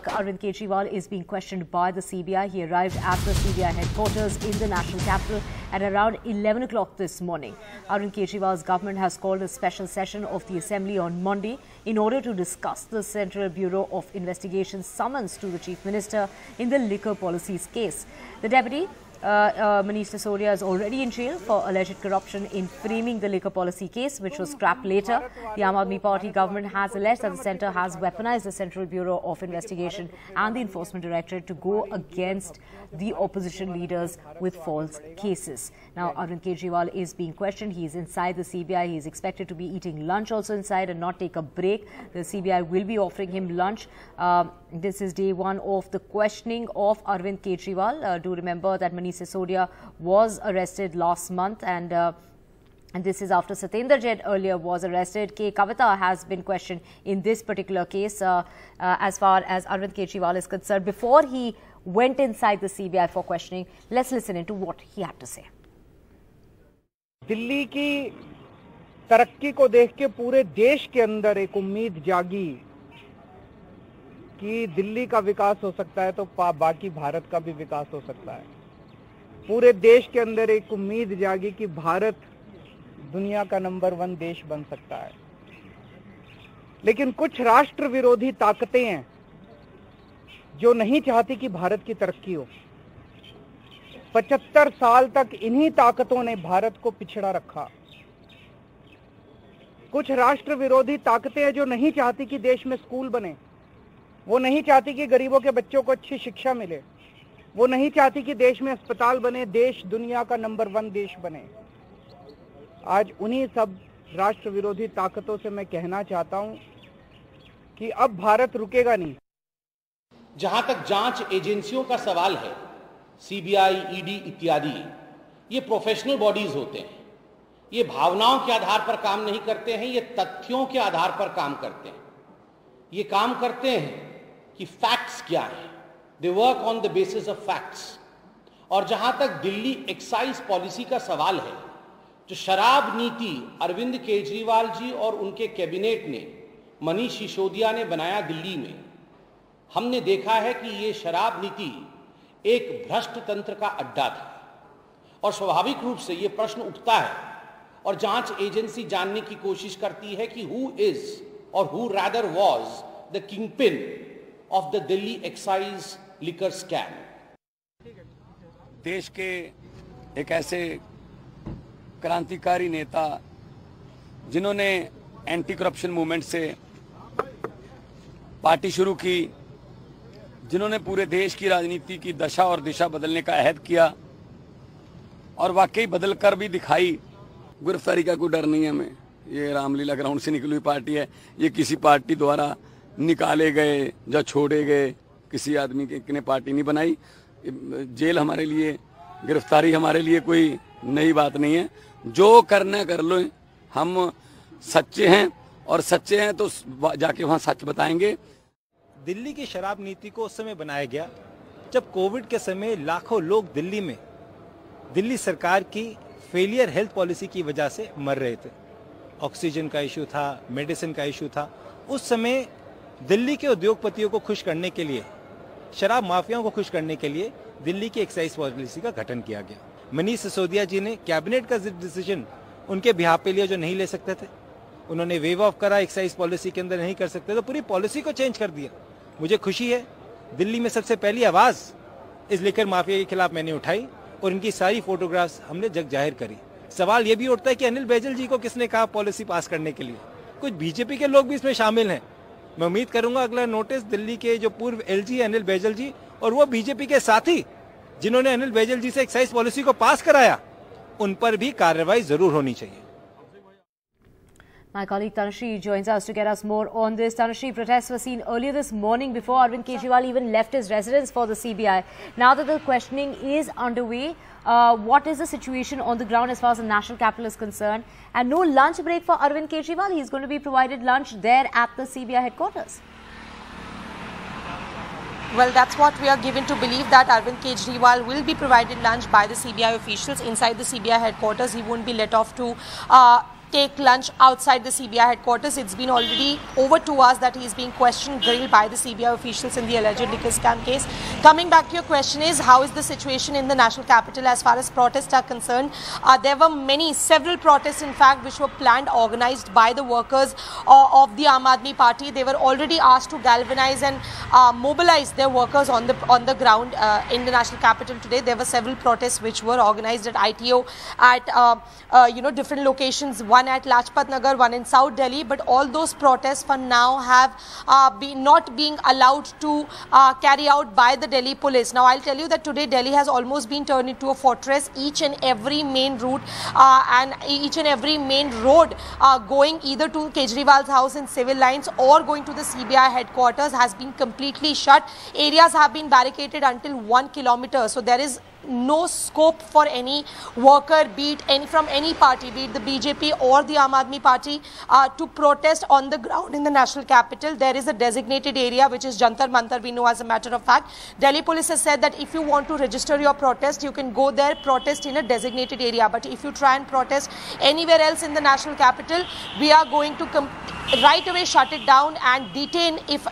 Arvind Kejriwal is being questioned by the CBI. He arrived at the CBI headquarters in the national capital at around 11 o'clock this morning. Arvind Kejriwal's government has called a special session of the Assembly on Monday in order to discuss the Central Bureau of Investigation's summons to the Chief Minister in the liquor policies case. The deputy Mann is already in jail for alleged corruption in framing the liquor policy case, which was scrapped later. The Aam Aadmi Party government has alleged that the centre has weaponized the Central Bureau of Investigation and the Enforcement Directorate to go against the opposition leaders with false cases. Now, Arvind Kejriwal is being questioned. He is inside the CBI. He is expected to be eating lunch also inside and not take a break. The CBI will be offering him lunch. This is day one of the questioning of Arvind Kejriwal. Do remember that Mann was arrested last month, and this is after Satendra Jain earlier was arrested. K. Kavita has been questioned in this particular case as far as Arvind Kejriwal is concerned. Before he went inside the CBI for questioning, let's listen into what he had to say. Delhi की तरक्की को देख के पूरे देश के अंदर एक उम्मीद जागी कि दिल्ली का विकास हो सकता है तो बाकी भारत का भी विकास हो सकता है। पूरे देश के अंदर एक उम्मीद जागी कि भारत दुनिया का नंबर 1 देश बन सकता है। लेकिन कुछ राष्ट्र विरोधी ताकतें हैं जो नहीं चाहती कि भारत की तरक्की हो। 75 साल तक इन्हीं ताकतों ने भारत को पिछड़ा रखा। कुछ राष्ट्र विरोधी ताकतें हैं जो नहीं चाहती कि देश में स्कूल बने, वो नहीं चाहती कि गरीबों के बच्चों को अच्छी शिक्षा मिले, वो नहीं चाहती कि देश में अस्पताल बने, देश दुनिया का नंबर 1 देश बने। आज उन्हीं सब राष्ट्र विरोधी ताकतों से मैं कहना चाहता हूं कि अब भारत रुकेगा नहीं। जहां तक जांच एजेंसियों का सवाल है, सीबीआई, ईडी इत्यादि, ये प्रोफेशनल बॉडीज होते हैं। ये भावनाओं के आधार पर काम नहीं करते हैं, ये तथ्यों के आधार पर काम करते हैं। ये काम करते हैं कि फैक्ट्स क्या हैं। They work on the basis of facts. और जहां तक दिल्ली एक्साइज पॉलिसी का सवाल है, जो शराब नीति अरविंद केजरीवाल जी और उनके कैबिनेट ने, मनीष सिसोदिया ने बनाया दिल्ली में, हमने देखा है कि ये शराब नीति एक भ्रष्ट तंत्र का अड्डा था। और स्वाभाविक रूप से ये प्रश्न उठता है और जांच एजेंसी जानने की कोशिश करती है कि हु इज और who rather was the kingpin of the Delhi excise liquor scam. देश के एक ऐसे क्रांतिकारी नेता जिन्होंने एंटी करप्शन मूवमेंट से पार्टी शुरू की, जिन्होंने पूरे देश की राजनीति की दशा और दिशा बदलने का अहद किया और वाकई बदल कर भी दिखाई। गिरफ्तारी का कोई डर नहीं है हमें। ये रामलीला ग्राउंड से निकली हुई पार्टी है। ये किसी पार्टी द्वारा निकाले गए या छोड़े गए किसी आदमी ने पार्टी नहीं बनाई। जेल हमारे लिए, गिरफ्तारी हमारे लिए कोई नई बात नहीं है। जो करना कर लो, हम सच्चे हैं और सच्चे हैं तो जाके वहाँ सच बताएंगे। दिल्ली की शराब नीति को उस समय बनाया गया जब कोविड के समय लाखों लोग दिल्ली में दिल्ली सरकार की फेलियर हेल्थ पॉलिसी की वजह से मर रहे थे। ऑक्सीजन का इशू था, मेडिसिन का इशू था। उस समय दिल्ली के उद्योगपतियों को खुश करने के लिए, शराब माफियाओं को खुश करने के लिए दिल्ली की एक्साइज पॉलिसी का गठन किया गया। मनीष सिसोदिया जी ने कैबिनेट का डिसीजन उनके बिहाफ पे लिया जो नहीं ले सकते थे। उन्होंने वेव ऑफ करा, एक्साइज पॉलिसी के अंदर नहीं कर सकते तो पूरी पॉलिसी को चेंज कर दिया। मुझे खुशी है दिल्ली में सबसे पहली आवाज इस लिकर माफिया के खिलाफ मैंने उठाई और इनकी सारी फोटोग्राफ्स हमने जग जाहिर करी। सवाल ये भी उठता है कि अनिल बैजल जी को किसने कहा पॉलिसी पास करने के लिए? कुछ बीजेपी के लोग भी इसमें शामिल हैं। मैं उम्मीद करूंगा अगला नोटिस दिल्ली के जो पूर्व एलजी अनिल बैजल जी और वो बीजेपी के साथी जिन्होंने अनिल बैजल जी से एक्साइज पॉलिसी को पास कराया, उन पर भी कार्रवाई जरूर होनी चाहिए। My colleague Tanushree joins us to get us more on this. Tanushree, protests were seen earlier this morning before Arvind Kejriwal even left his residence for the CBI. Now that the questioning is underway, what is the situation on the ground as far as the national capital is concerned? And no lunch break for Arvind Kejriwal. He's going to be provided lunch there at the CBI headquarters. Well, that's what we are given to believe, that Arvind Kejriwal will be provided lunch by the CBI officials inside the CBI headquarters. He won't be let off to take lunch outside the CBI headquarters. It's been already over 2 hours that he is being questioned, grilled by the CBI officials in the alleged liquor scam case. Coming back to your question is, how is the situation in the national capital as far as protests are concerned? There were several protests in fact which were planned, organized by the workers of the Aam Aadmi Party. They were already asked to galvanize and mobilize their workers on the ground in the national capital today. There were several protests which were organized at ITO at different locations, one at Lajpat Nagar, one in South Delhi, but all those protests for now have not being allowed to carry out by the Delhi police. Now I'll tell you that today Delhi has almost been turned into a fortress. Each and every main route and each and every main road going either to Kejriwal's house in civil lines or going to the CBI headquarters has been completely shut. Areas have been barricaded until 1 kilometer. So there is no scope for any worker, from any party, be it the BJP or the Aam Aadmi Party, to protest on the ground in the national capital. There is a designated area which is Jantar Mantar, we know as a matter of fact. Delhi police has said that if you want to register your protest, you can go there, protest in a designated area. But if you try and protest anywhere else in the national capital, we are going to right away shut it down and detain if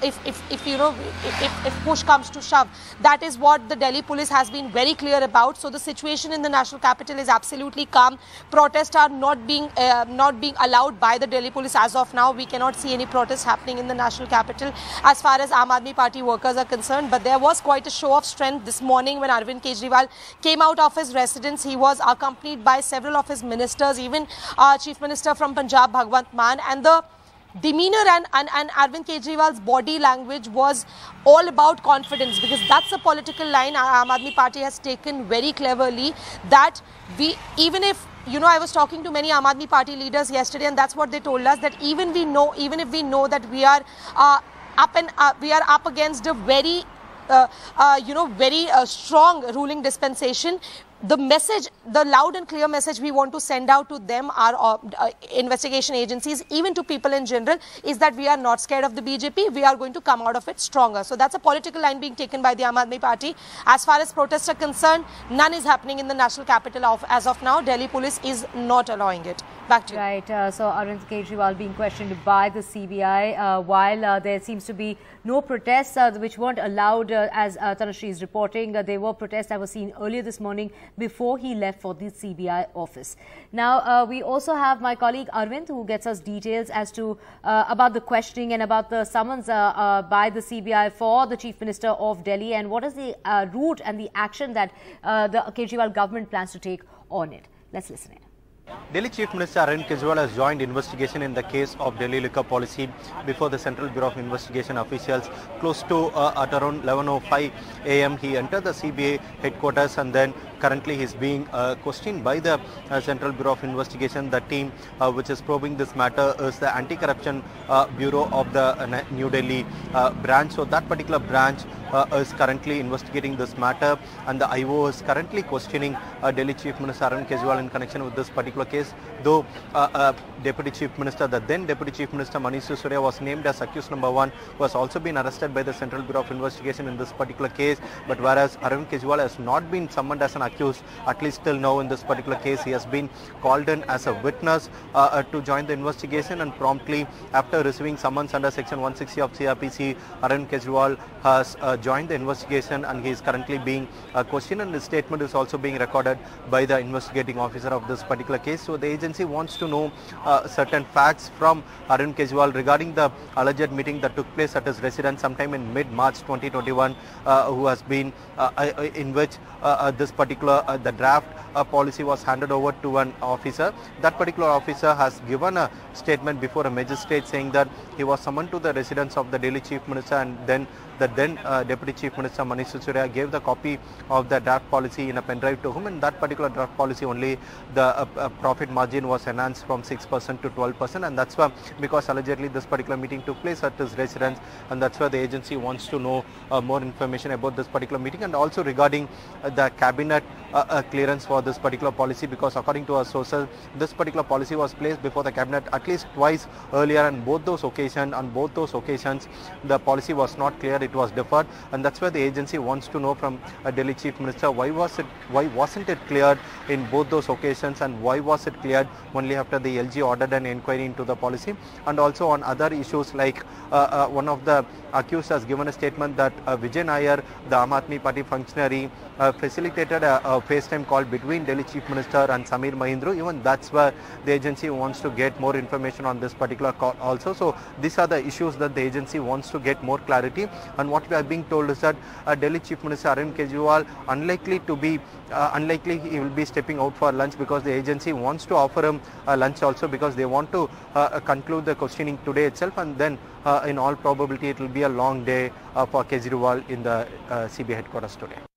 push comes to shove. That is what the Delhi police has been very clear about. So the situation in the national capital is absolutely calm. Protests are not being allowed by the Delhi police as of now. We cannot see any protests happening in the national capital as far as Aam Aadmi Party workers are concerned. But there was quite a show of strength this morning when Arvind Kejriwal came out of his residence. He was accompanied by several of his ministers, even Chief Minister from Punjab, Bhagwant Mann, and the demeanor and Arvind Kejriwal's body language was all about confidence, because that's a political line Aam Aadmi Party has taken very cleverly, that even if, I was talking to many Aam Aadmi Party leaders yesterday, and that's what they told us, that even if we know that we are up against a very strong ruling dispensation, the loud and clear message we want to send out to them, our investigation agencies, even to people in general, is that we are not scared of the BJP. We are going to come out of it stronger. So that's a political line being taken by the Aam Aadmi Party. As far as protests are concerned, none is happening in the national capital as of now. Delhi police is not allowing it. Back to you. Right. So Arvind Kejriwal being questioned by the CBI while there seems to be no protests which weren't allowed, as Tanushree is reporting. There were protests that were seen earlier this morning before he left for the CBI office. Now, we also have my colleague Arvind, who gets us details as to about the questioning and about the summons by the CBI for the Chief Minister of Delhi, and what is the route and the action that the Kejriwal government plans to take on it. Let's listen in. Delhi Chief Minister Arvind Kejriwal has joined investigation in the case of Delhi liquor policy before the Central Bureau of Investigation officials. Close to at around 11:05 a.m. he entered the CBI headquarters, and then currently he is being questioned by the Central Bureau of Investigation. The team which is probing this matter is the Anti-Corruption Bureau of the New Delhi branch. So that particular branch is currently investigating this matter, and the IO is currently questioning Delhi Chief Minister Arvind Kejriwal in connection with this particular case. Though Deputy Chief Minister, the then Deputy Chief Minister Mann was named as accused number 1, who has also been arrested by the Central Bureau of Investigation in this particular case. But whereas Arvind Kejriwal has not been summoned as an accused, at least till now in this particular case, he has been called in as a witness to join the investigation, and promptly after receiving summons under section 160 of CRPC, Arvind Kejriwal has joined the investigation, and he is currently being questioned, and his statement is also being recorded by the investigating officer of this particular case. So the agency wants to know certain facts from Arvind Kejriwal regarding the alleged meeting that took place at his residence sometime in mid-March 2021, who has been in which this particular the draft policy was handed over to an officer. That particular officer has given a statement before a magistrate saying that he was summoned to the residence of the Delhi Chief Minister, and then the then Deputy Chief Minister Mann gave the copy of the draft policy in a pen drive to him. In that particular draft policy only, the profit margin was enhanced from 6% to 12%, and that's why, because allegedly this particular meeting took place at his residence, and that's why the agency wants to know more information about this particular meeting, and also regarding the cabinet clearance for this particular policy, because according to our sources, this particular policy was placed before the cabinet at least twice earlier, and on both those occasions the policy was not clear it was deferred, and that's why the agency wants to know from Delhi Chief Minister why wasn't it cleared in both those occasions, and why was it cleared only after the LG ordered an inquiry into the policy. And also on other issues like one of the accused has given a statement that Vijay Nair, the Aam Aadmi Party functionary, facilitated a FaceTime call between Delhi Chief Minister and Sameer Mahindra. Even that's where the agency wants to get more information on this particular call also. So these are the issues that the agency wants to get more clarity. And what we are being told is that Delhi Chief Minister Arvind Kejriwal unlikely he will be stepping out for lunch, because the agency wants to offer him lunch also, because they want to conclude the questioning today itself, and then in all probability it will be a long day for Kejriwal in the CBI headquarters today.